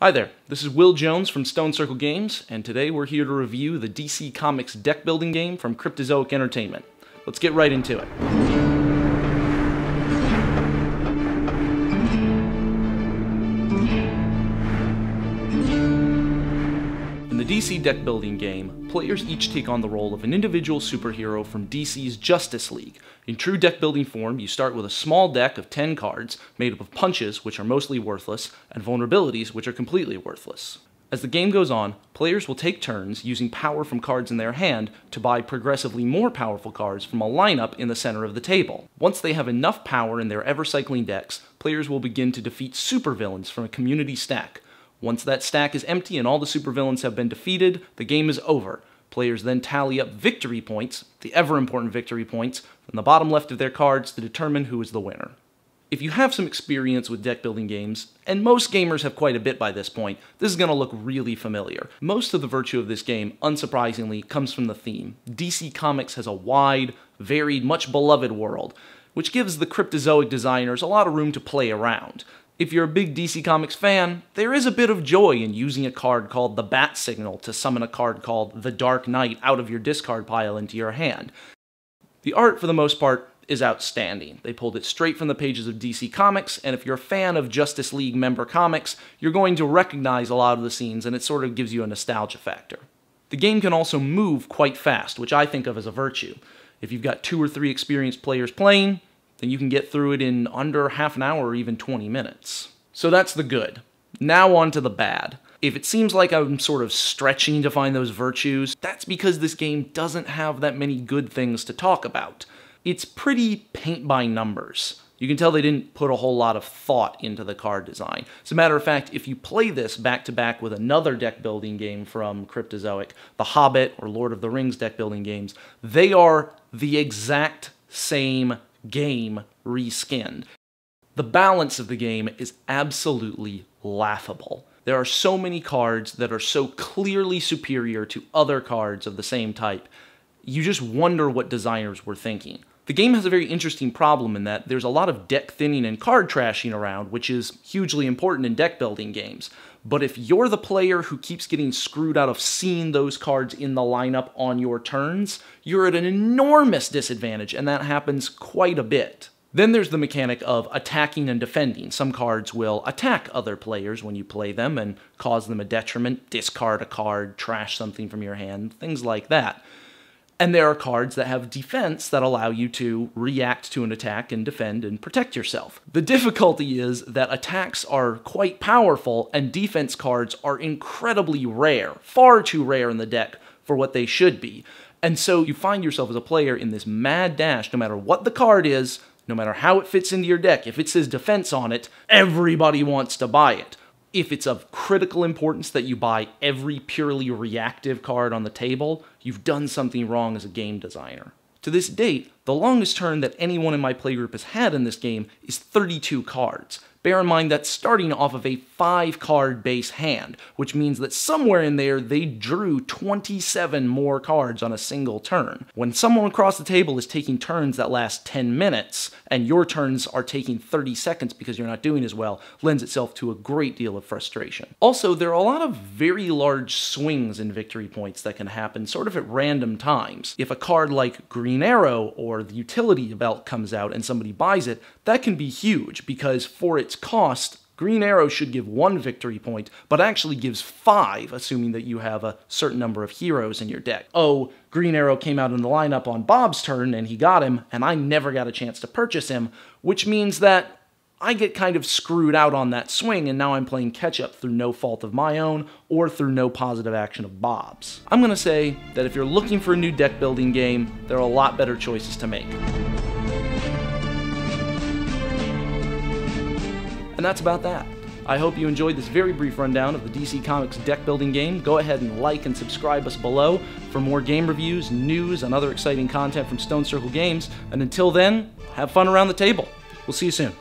Hi there, this is Will Jones from Stone Circle Games, and today we're here to review the DC Comics deck building game from Cryptozoic Entertainment. Let's get right into it. In the DC deck building game, players each take on the role of an individual superhero from DC's Justice League. In true deck building form, you start with a small deck of 10 cards made up of punches, which are mostly worthless, and vulnerabilities, which are completely worthless. As the game goes on, players will take turns using power from cards in their hand to buy progressively more powerful cards from a lineup in the center of the table. Once they have enough power in their ever-cycling decks, players will begin to defeat supervillains from a community stack. Once that stack is empty and all the supervillains have been defeated, the game is over. Players then tally up victory points, the ever-important victory points, from the bottom left of their cards to determine who is the winner. If you have some experience with deck building games, and most gamers have quite a bit by this point, this is going to look really familiar. Most of the virtue of this game, unsurprisingly, comes from the theme. DC Comics has a wide, varied, much beloved world, which gives the Cryptozoic designers a lot of room to play around. If you're a big DC Comics fan, there is a bit of joy in using a card called the Bat Signal to summon a card called the Dark Knight out of your discard pile into your hand. The art, for the most part, is outstanding. They pulled it straight from the pages of DC Comics, and if you're a fan of Justice League member comics, you're going to recognize a lot of the scenes, and it sort of gives you a nostalgia factor. The game can also move quite fast, which I think of as a virtue. If you've got 2 or 3 experienced players playing, then you can get through it in under half an hour or even 20 minutes. So that's the good. Now on to the bad. If it seems like I'm sort of stretching to find those virtues, that's because this game doesn't have that many good things to talk about. It's pretty paint by numbers. You can tell they didn't put a whole lot of thought into the card design. As a matter of fact, if you play this back to back with another deck building game from Cryptozoic, The Hobbit or Lord of the Rings deck building games, they are the exact same game reskinned. The balance of the game is absolutely laughable. There are so many cards that are so clearly superior to other cards of the same type. You just wonder what designers were thinking. The game has a very interesting problem in that there's a lot of deck thinning and card trashing around, which is hugely important in deck building games. But if you're the player who keeps getting screwed out of seeing those cards in the lineup on your turns, you're at an enormous disadvantage, and that happens quite a bit. Then there's the mechanic of attacking and defending. Some cards will attack other players when you play them and cause them a detriment, discard a card, trash something from your hand, things like that. And there are cards that have defense that allow you to react to an attack and defend and protect yourself. The difficulty is that attacks are quite powerful and defense cards are incredibly rare, far too rare in the deck for what they should be. And so you find yourself as a player in this mad dash, no matter what the card is, no matter how it fits into your deck. If it says defense on it, everybody wants to buy it. If it's of critical importance that you buy every purely reactive card on the table, you've done something wrong as a game designer. To this date, the longest turn that anyone in my playgroup has had in this game is 32 cards. Bear in mind that's starting off of a 5-card base hand, which means that somewhere in there they drew 27 more cards on a single turn. When someone across the table is taking turns that last 10 minutes, and your turns are taking 30 seconds because you're not doing as well, lends itself to a great deal of frustration. Also, there are a lot of very large swings in victory points that can happen sort of at random times. If a card like Green Arrow or the utility belt comes out and somebody buys it, that can be huge because for its cost, Green Arrow should give 1 victory point, but actually gives 5, assuming that you have a certain number of heroes in your deck. Oh, Green Arrow came out in the lineup on Bob's turn and he got him, and I never got a chance to purchase him, which means that I get kind of screwed out on that swing, and now I'm playing catch-up through no fault of my own or through no positive action of Bob's. I'm going to say that if you're looking for a new deck building game, there are a lot better choices to make. And that's about that. I hope you enjoyed this very brief rundown of the DC Comics deck building game. Go ahead and like and subscribe us below for more game reviews, news, and other exciting content from Stone Circle Games. And until then, have fun around the table. We'll see you soon.